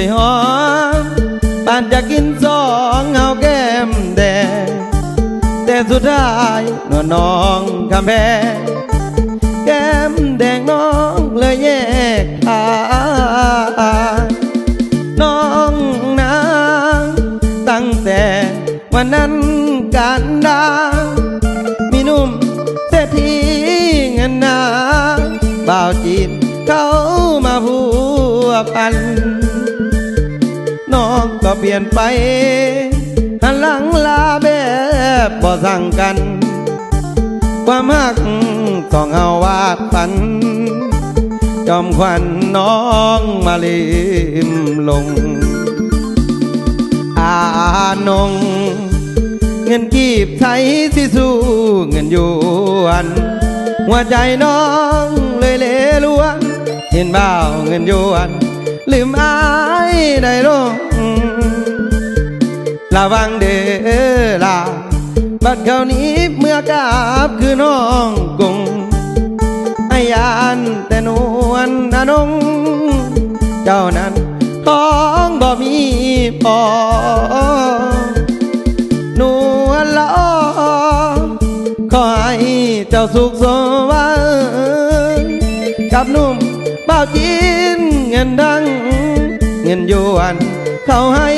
ยหอมปานจะกินสองเอาแก้มแดงแต่สุดท้ายนวลน้องคำแพงแก้มแดงน้องเลยแยกทางน้องนางตั้งแต่วันนั้นการดามีหนุ่มเศรษฐีเงินนาบ่าวจีนเขามาพัวพันน้องก็เปลี่ยนไปหันหลังลาแบบบ่สั่งกันความหักต้องเอาวาดฝันจอมขวัญน้องมาลิมลงอานงเงินกีบไทยสิสู้เงินหยวนหัวใจน้องเลยเลล้วนเห็นบ่าวเงินหยวนลืมอายได้ลงระวังเด้อลาบัดเขานี้เมื่อกราบคือน้องกงอายานแต่นวลอนงเจ้านั้นท้องบ่มีพอนวลละอขอให้เจ้าสุขสมหวังกับหนุ่มบ่าวจีนเงินดังเงินหยวนเขาให้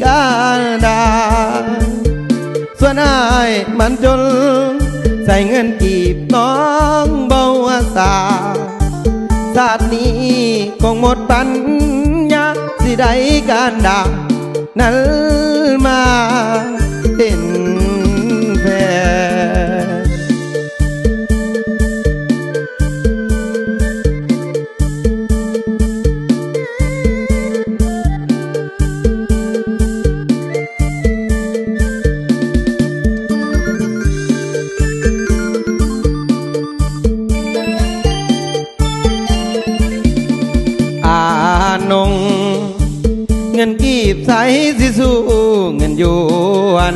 การดาส่วนอายมันจนใส่เงินกีบน้องเบาอาสาชาตินี้คงหมดปัญญาสิได้การดานั้นมาเป็นแฟนนงเงินกีบใสสิสู้เงินหยวน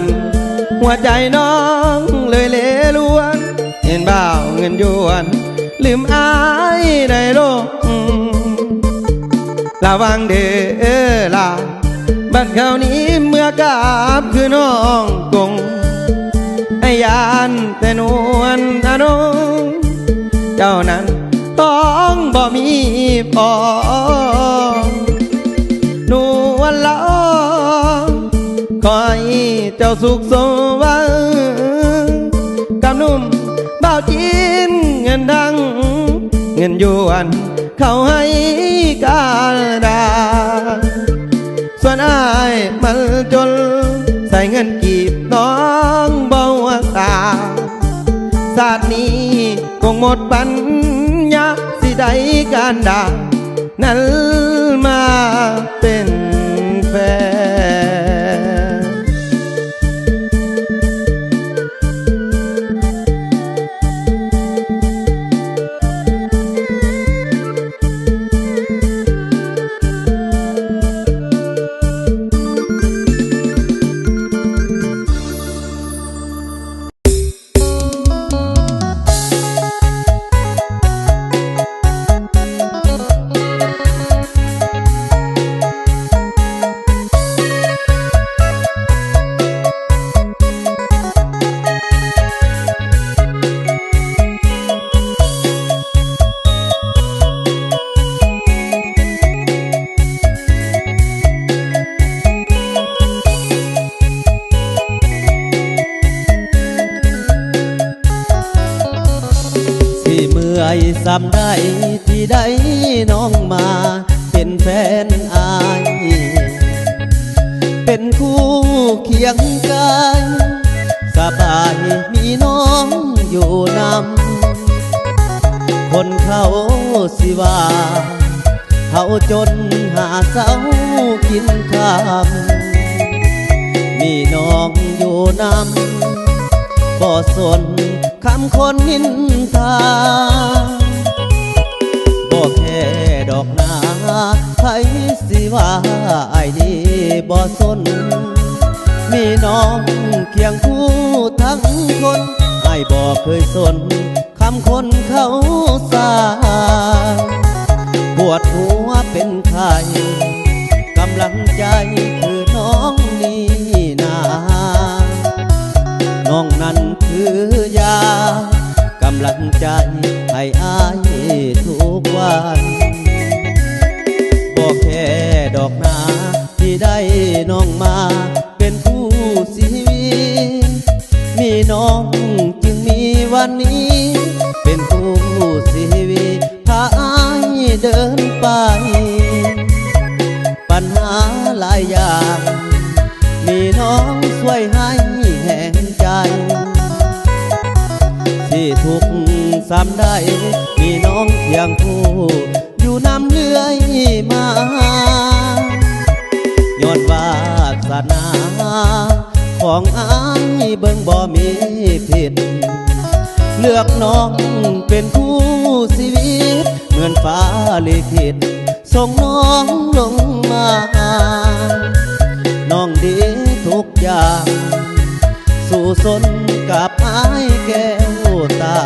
หัวใจน้องเลยเลล้วนเห็นบ่าวเงินหยวนลืมอายได้ลงระวังเด้อลาบัดเขานี้เมื่อกราบคือน้องกงอายานแต่นวลอนงเจ้านั้นต้องบ่มีพอนวลละอขอให้เจ้าสุขสมหวังกับหนุ่มบ่าวจีนเงินดังเงินหยวนเขาให้การดาส่วนอายมันจนใส่เงินกีบน้องเบาตาชาตินี้คงหมดปัญญาสิได้การดานั้นมาเป็นแฟน สำได้ที่ได้น้องมาเป็นแฟนอายเป็นคู่เคียงกายสบายมีน้องอยู่นำคนเขาสิว่าเขาจนหาเช้ากินค่ำมีน้องอยู่นำบ่สนคำคนนินทาบ่แค่ดอกนาไผสิว่าไอ้ดีบ่สนมีน้องเคียงคู่ทั้งคนไอ้บ่เคยสนคำคนเขาสาปวดหัวเป็นไข้ งใจคือน้องนี่นาน้องนั้นคือยากำลังใจให้อายทุกวันบอกแค่ดอกนาที่ได้น้องมาเป็นคู่ชีวิตมีน้องจึงมีวันนี้เป็นคู่ชีวิตพาอายเดินไปปัญหาหลายอย่างมีน้องช่วยให้แห่งใจที่ทุกซ้ำได้มีน้องเพียงผู้อยู่นำเลื่อยมาย้อนวาสนาของอายเบิ่งบ่มีผิดเลือกน้องเป็นคู่ชีวิตเหมือนฟ้าลิขิตส่งน้องลงมาน้องดีทุกอย่างสู่สนกับอายแก้วตา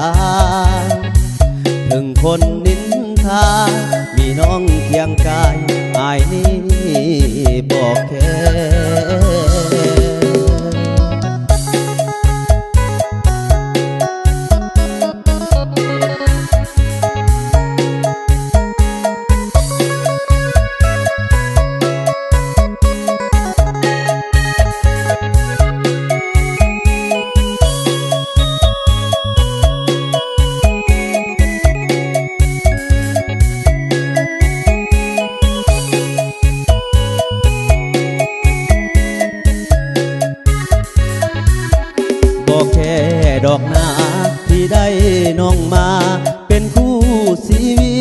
ถึงคนนินทามีน้องเคียงกายอายนี้บอกแค่บอกแค่ดอกนาที่ได้น้องมาเป็นคู่ชีวิ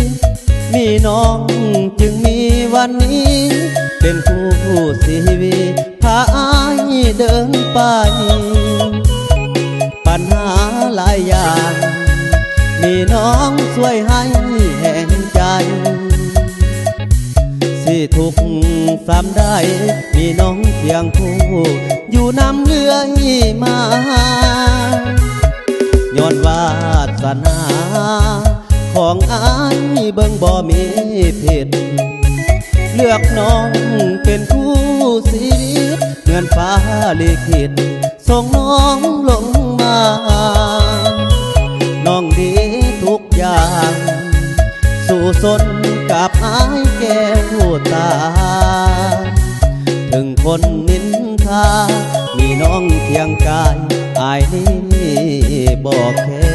ตมีน้องจึงมีวันนี้เป็นคู่ชีวิตพาอายเดินไปปัญหาหลายอย่างมีน้องช่วยให้แห่งใจที่ทุกซ้ำได้มีน้องเพียงผู้อยู่นำเลื่อยมาย้อนวาสนาของอายเบิ่งบ่มีผิดเลือกน้องเป็นคู่ชีวิตเหมือนฟ้าลิขิตส่งน้องลงมาน้องดีทุกอย่างสู่สนกับอายแก้วตาถึงคนนินทามีน้องเคียงกายอายนี้บอกแค่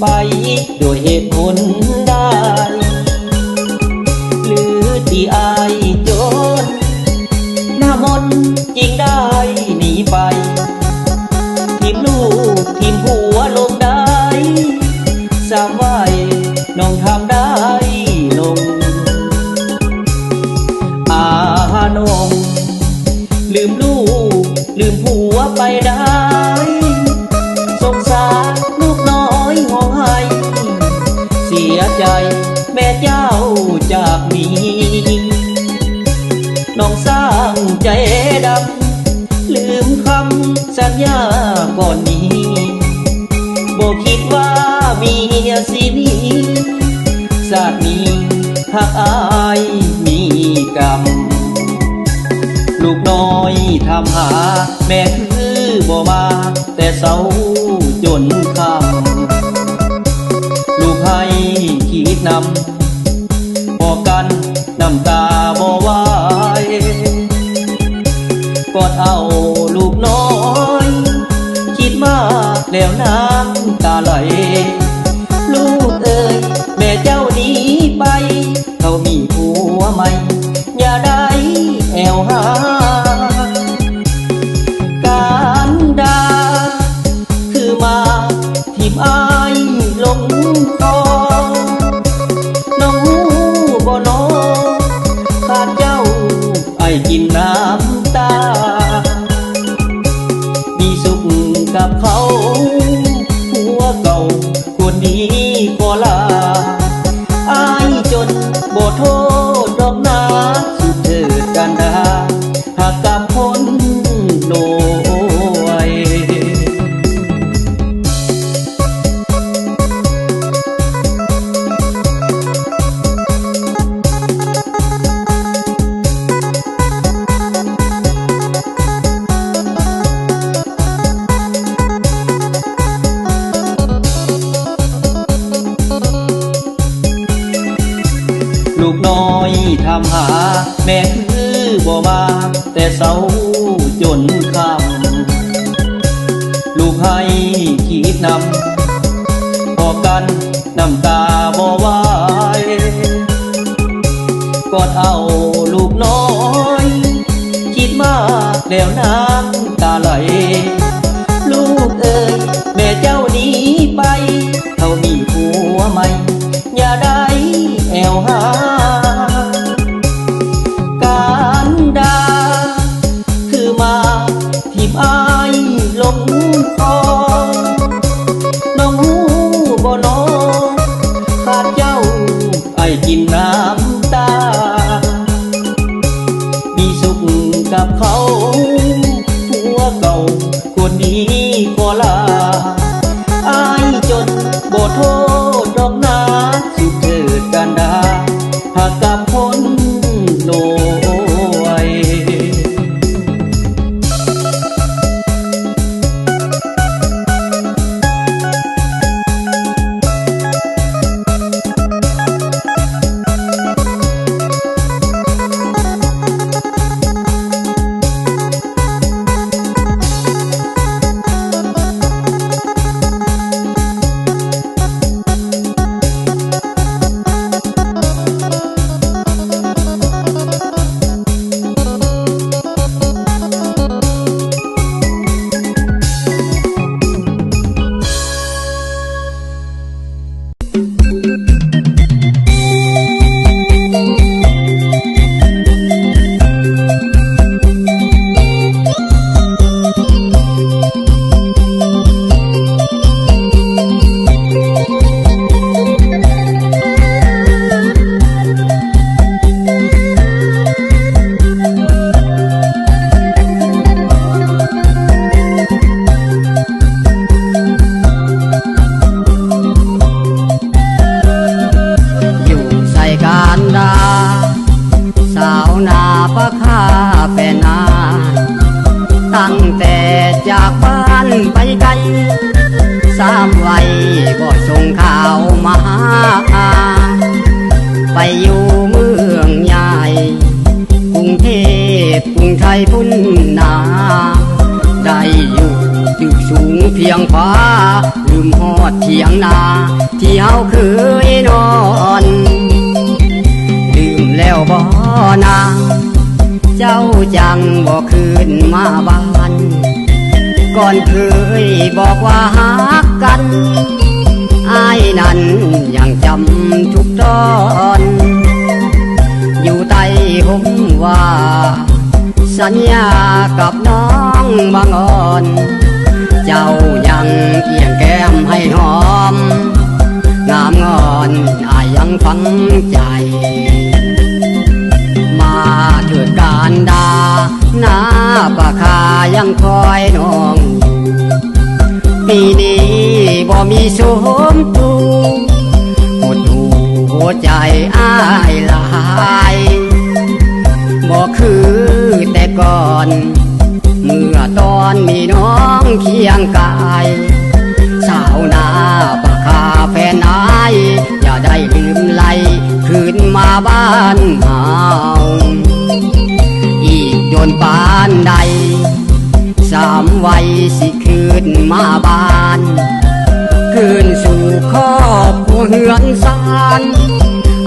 ไปโดยเหตุผลได้หรือที่อายจนหน้ามนจริงได้หนีไปทีมลูกทีมผัวลงได้สามไว้น้องทำได้ลงน้องลืมลูกลืมผัวไปได้สงสารลูกน้อยห้องไห้เสียใจแม่เจ้าจากนี้น้องสร้างใจดำลืมคำสัญญาก่อนนี้บอกคิดว่ามีสินี้ชาตินี้หากอายมีกรรมลูกน้อยทำหาแม่คือบ่มาแต่เศร้าจนค่ำลูกให้คิดนำบอกกันน้ำตาบ่ไหวกอดเอาลูกน้อย แล้วน้ำตาไหลลูกเอ๋ยแม่เจ้าหนีไปเขามีผัวใหม่อย่าได้แอวหาการดาคือมาทิมอายลงคอน้องหูบ่น้อขาดเจ้าไอ้กินน้ำตามีสุขกับเขาหัวเก่าคนนี้ก็ลาอายจนบ่โทษดอกนาสุดเถิดกันดาหากกับคนโดยลูกน้อยทำหาแม่คือบ่มาแต่เสาจนคำลูกให้คิดนำพอกันน้ำตาบ่ไหวกอดเอาลูกน้อยคิดมากแล้วน้ำตาไหลลูกเอ๋ยแม่เจ้าหนีไปเขามีผัวใหม่อย่าได้แอวหาการดาคือมาทิมอายลงคอน้องหูบ่น้อขาดเจ้าไอ้กินน้ำตามีสุขกับเขาหัวเก่าคนนี้ก็ลาอายจนบ่โทษดอกนาสุดเถิดกันดาหากกับคนโดยตั้งแต่จากบ้านไปไกลสามวัยก็ส่งข่าวมาไปอยู่เมืองใหญ่กรุงเทพกรุงไทยพุ่นนาได้อยู่ตึกสูงเพียงฟ้าลืมฮอดเถียงนาที่เฮาเคยนอนลืมแล้วบ่นางเจ้าจังบอกคืนมาบ้านก่อนเคยบอกว่าฮักกันอ้ายนั้นยังจำทุกตอนอยู่ใต้ห่มว่าสัญญากับน้องบางอ่อนเจ้ายังเอียงแก้มให้หอมงามงอนอ้ายยังฝังใจมาเถิดการดาหน้าปากคายังคอยน้องปีนี้บ่มีสมตูหดหูหัวใจอ้ายหลายบ่คือแต่ก่อนเมื่อตอนมีน้องเคียงกายสาวหน้าปากคาแฟนอ้ายอย่าได้ลืมไล่คืนมาบ้านเฮาอีกโดนปานใดสามวัยสิคืนมาบ้าน คืนสู่ครอบครัวเฮือนซาน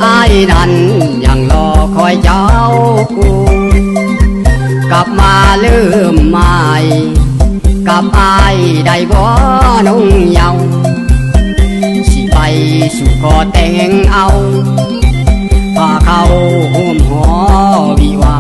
อายนั้นยังรอคอยเจ้ากูกลับมาเริ่มใหม่กับอายได้บ่น้องเยาสิไปสู่ขอแต่งเอาพาเข้าห่มหอวิวา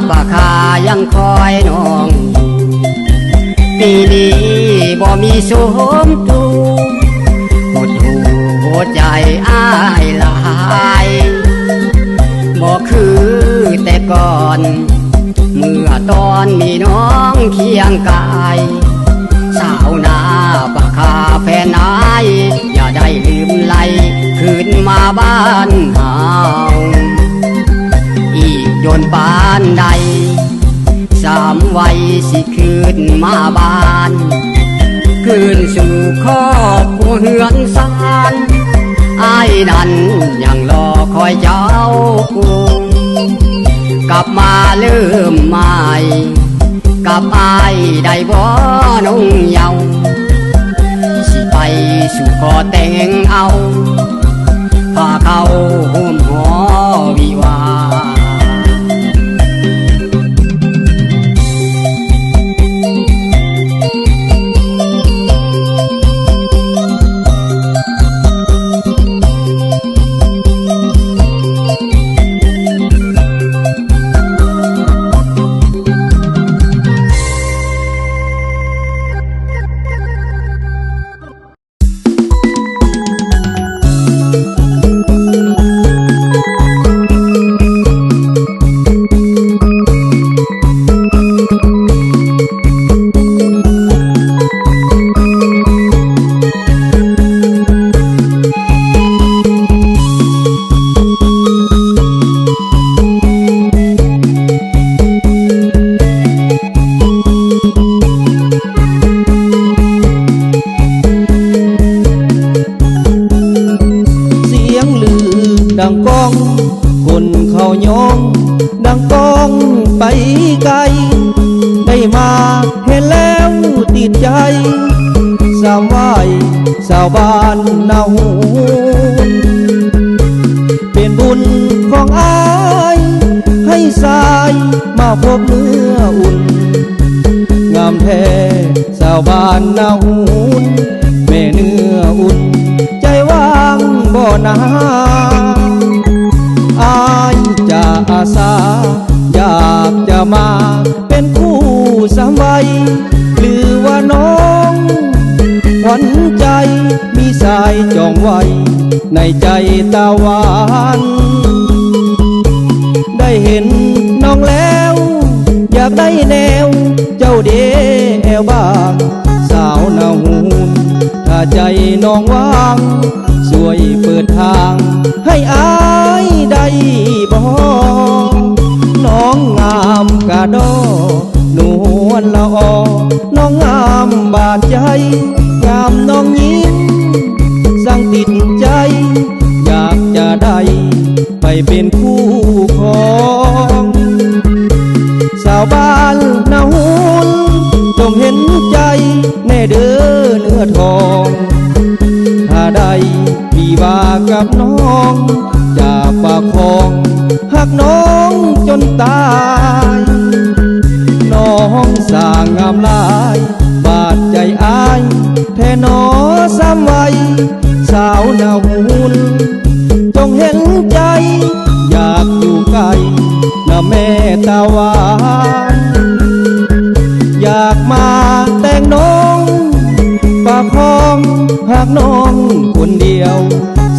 ปากคายังคอยน้องปีนี้บ่มีสมตูหดหูหัวใจอ้ายหลายบ่คือแต่ก่อนเมื่อตอนมีน้องเคียงกายสาวนาปากคาแฟนนายอย่าได้ลืมไหลคืนมาบ้านเฮาโยนปานใด3 วัยสิคืนมาบ้านคืนสู่ครอบครัวเฮือนซานอายนั้นยังรอคอยเจ้ากูกลับมาเริ่มใหม่กับอายได้บ่น้องเยาสิไปสู่ขอแต่งเอาพาเข้าห่มหอวิวาดังก้องคนเขายองดังก้องไปไกลได้มาเห็นแล้วติดใจสาวไหวสาวบ้านนาหูเป็นบุญของอายให้สายมาพบเนื้ออุ่นงามแท้สาวบ้านนาหูแม่เนื้ออุ่นใจว่างบ่นาอายจะอาสาอยากจะมาเป็นคู่3 วัยหรือว่าน้องขวัญใจมีสายจองไว้ในใจตาหวานได้เห็นน้องแล้วอยากได้แนวเจ้าเดแอวบางสาวนาหูถ้าใจน้องว่างช่วยเปิดทางให้อายได้บ่น้องงามกะดอนวลละออน้องงามบาดใจงามน้องยิ้มสั่งติดใจอยากจะได้ไปเป็นคู่ของสาวบ้านนาหูจงเห็นใจแน่เด้อเนื้อทองถ้าได้พี่ว่ากับน้องจะประคองหักน้องจนตายน้องสร้างงามลายบาดใจอายแท้หนอ3 วัยสาวนาหูจงเห็นใจอยากอยู่ใกล้นะแม่ตาหวานอยากมาแต่งน้องประคองหากน้องคนเดียว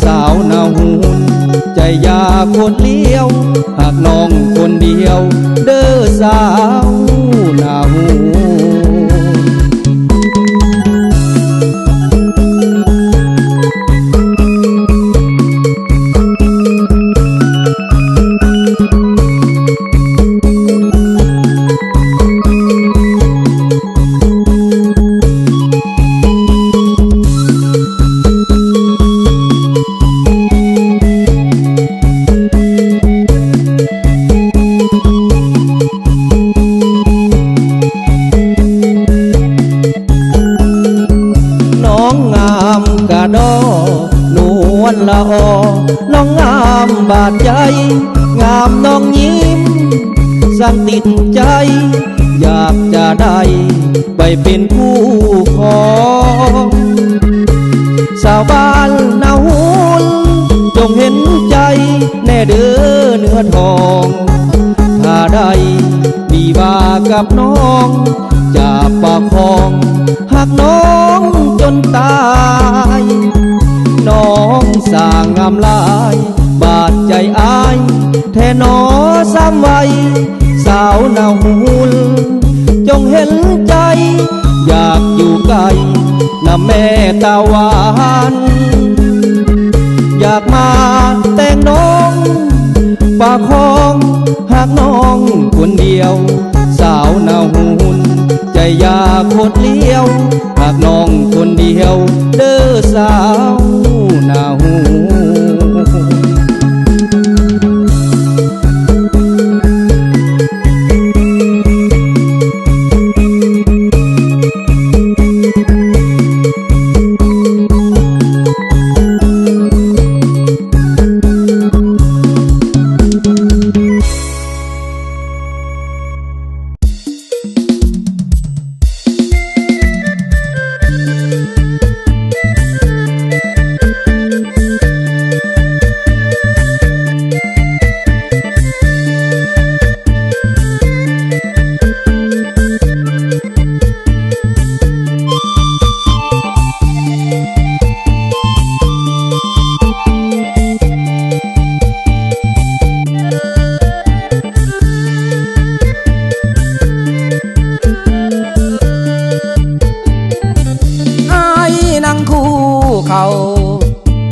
สาวนาหู ใจอยากคนเลี้ยวหากน้องคนเดียวเด้อสาวหน้าหูกะดอนวลละออน้องงามบาดใจงามน้องยิ้มสั่งติดใจอยากจะได้ไปเป็นผู้ครองสาวบ้านนาหุนจงเห็นใจแน่เด้อเนื้อทองถ้าได้มีว่ากับน้องจะประคองหากน้องจนตายน้องสร้างงามลายบาดใจอายแท่นอซ้ำไว้สาวนาหุลจงเห็นใจอยากอยู่ใกล้น้ำแม่ตาหวานอยากมาแต่งน้องปากคองหากน้องคนเดียวสาวนาหุนใจอยากโคตรเลี้ยวหากน้องคนเดียวเด้อสาวนาหุน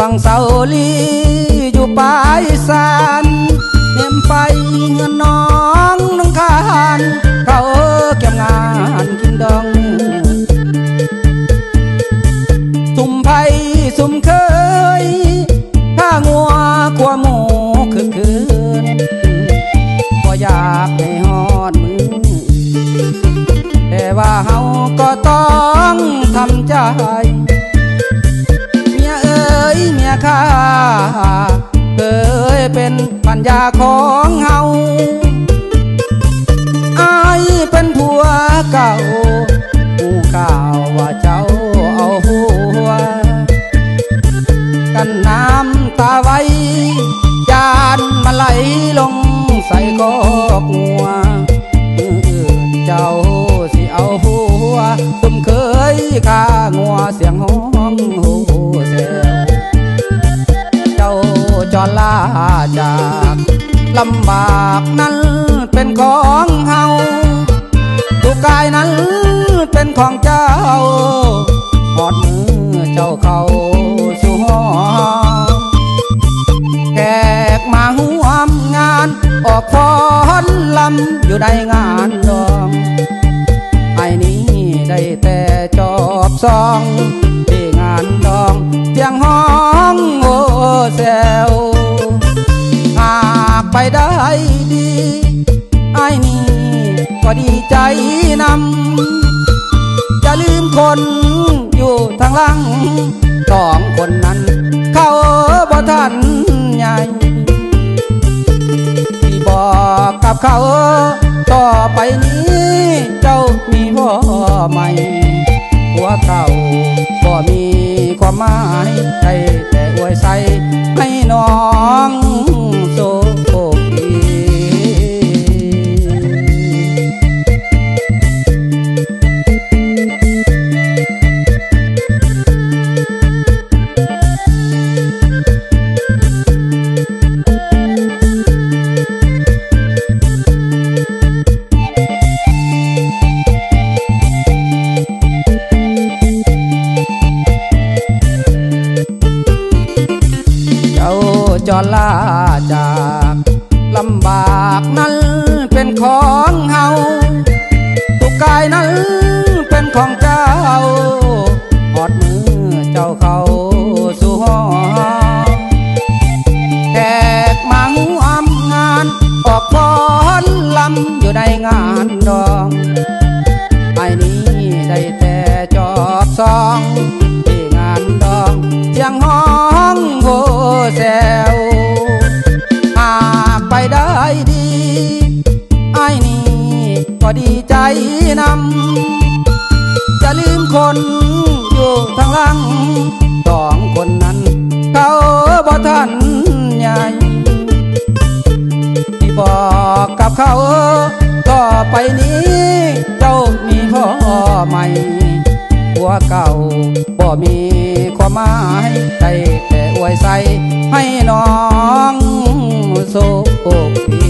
บังเสาลีอยู่ปลายสานเนียมไปเงินน้องน้องคานเขาเก็บงานกินดองสุ่มไผ่สุ่มเคยถ้างัวกลัวหมูคืนบ่อยากให้ฮอดมือแต่ว่าเฮาก็ต้องทำใจเมียข้าเคยเป็นปัญญาของเฮาอายเป็นผัวเก่าผู้ข่าวว่าเจ้าเอาหัวกันน้ำตาไว้จานมาไหลลงใส่กอกงัวเจ้าสิเอาหัวตุ่มเคยข้างัวเสียงห้องหูแซวจอลาจากลำบากนั้นเป็นของเฮาทุกกายนั้นเป็นของเจ้าหอดมือเจ้าเข้าสู่ห้องแขกมาห่วมงานออกฟ้อนลำอยู่ในงานดองไอ้นี้ได้แต่จอบซองที่งานดองเสียงห้องโอ้แซวหากไปได้ดีไอ้นี่ก็ดีใจนำจะลืมคนอยู่ทางหลังสองคนนั้นเขาบ่ทันใหญ่ที่บอกกับเขาต่อไปนี้เจ้ามีพ่อใหม่หัวเก่าบ่มีความหมายใจแต่อวยใส่ให้น้องโชคดี ของเจ้าหอดมือเจ้าเข้าสู่ห้องแขกมาหูอำงานออกฟ้อนลำอยู่ในงานดองไอ้นี้ได้แต่จอบซองที่งานดองเสียงห้องโหแซวหากไปได้ดีไอ้นี้ก็ดีใจนำจะลืมคนอยู่ทางหลังสองคนนั้นเขาบ่ทันใหญ่ที่บอกกับเขาต่อไปนี้เจ้ามีพ่อใหม่ผัวเก่าบ่มีความหมายใจแต่อวยใส่ให้น้องโชคดี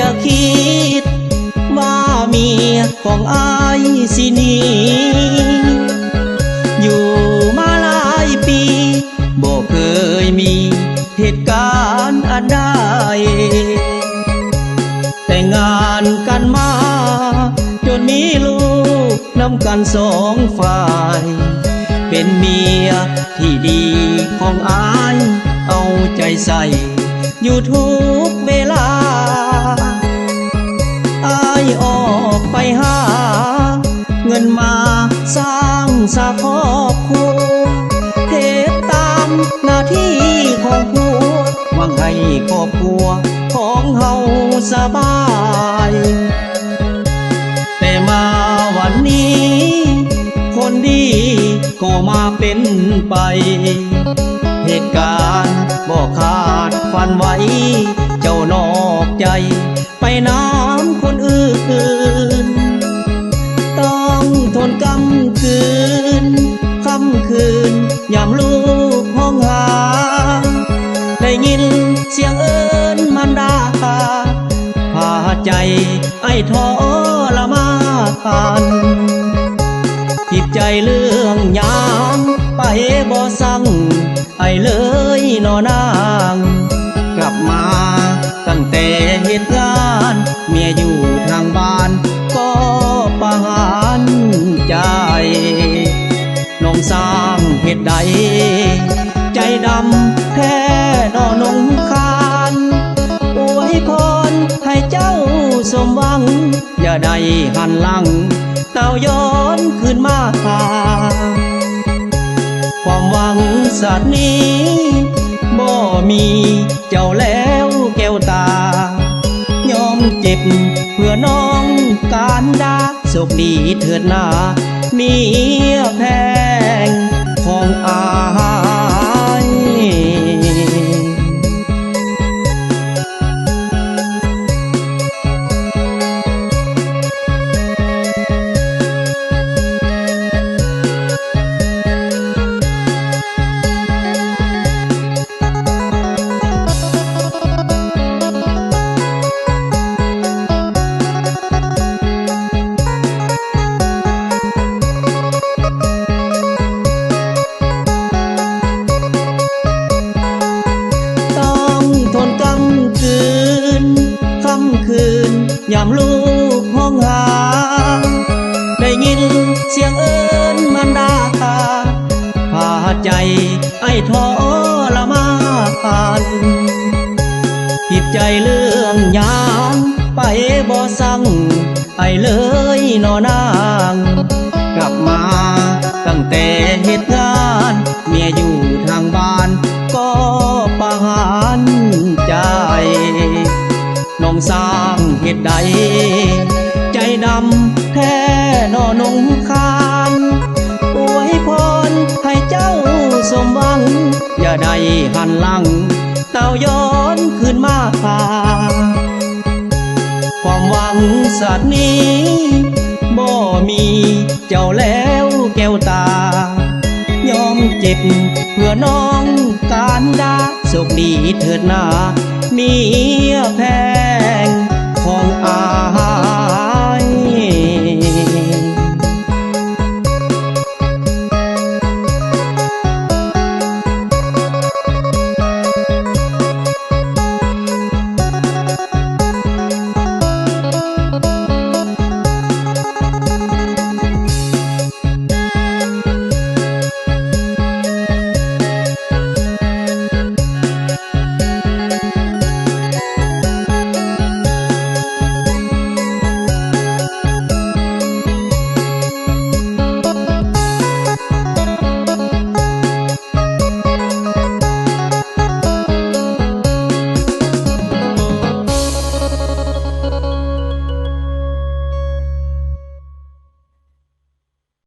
จะคิดว่าเมียของอายสิหนีอยู่มาหลายปีบ่เคยมีเหตุการณ์อันใดแต่งงานกันมาจนมีลูกนำกันสองฝ่ายเป็นเมียที่ดีของอายเอาใจใส่อยู่ทุกเวลาอายออกไปหาเงินมาสร้างสาครอบครัวเทตามหน้าที่ของผัวหวังให้ครอบครัวของเฮาสบายแต่มาวันนี้คนดีก็มาเป็นไปเหตุการณ์บ่คาดฝันไว้เจ้านอกใจไปน้ำคนอื่นต้องทนกำคืนค่ำคืนยามลูกห้องหาได้ยินเสียงเอิ้นมารดาพาใจไอ้ทรมานจิตใจเรื่องยามไปบ่สั่งไอ้เลยนอนางกลับมาตั้งแต่เหตุการณ์เมียอยู่ทางบ้านก็ประหารใจน้องสร้างเหตุใดใจดำแท้นอนงคานอวยพรให้เจ้าสมหวังอย่าได้หันหลังเต่าย้อนคืนมาความหวังสัตว์นี้บ่มีเจ้าแล้วแก้วตายอมเจ็บเพื่อน้องการดาโชคดีเถิดหน้าเมียแพงของอาย ยินเสียงเอิ้นมันดาพาใจไอ้ทรมานผิดใจเรื่องยางไปบ่สั่งไอ้เลยนอนางกลับมาตั้งแต่เหตุงานเมียอยู่ทางบ้านก็ประหารใจน้องสร้างเหตุใดใจดำแท้นอนงคานอวยพรให้เจ้าสมหวังอย่าได้หันหลังเต่าย้อนคืนมาความหวังสัตว์นี้บ่มีเจ้าแล้วแก้วตายอมเจ็บเพื่อน้องการดาโชคดีเถิดนาเมียแพงของอาย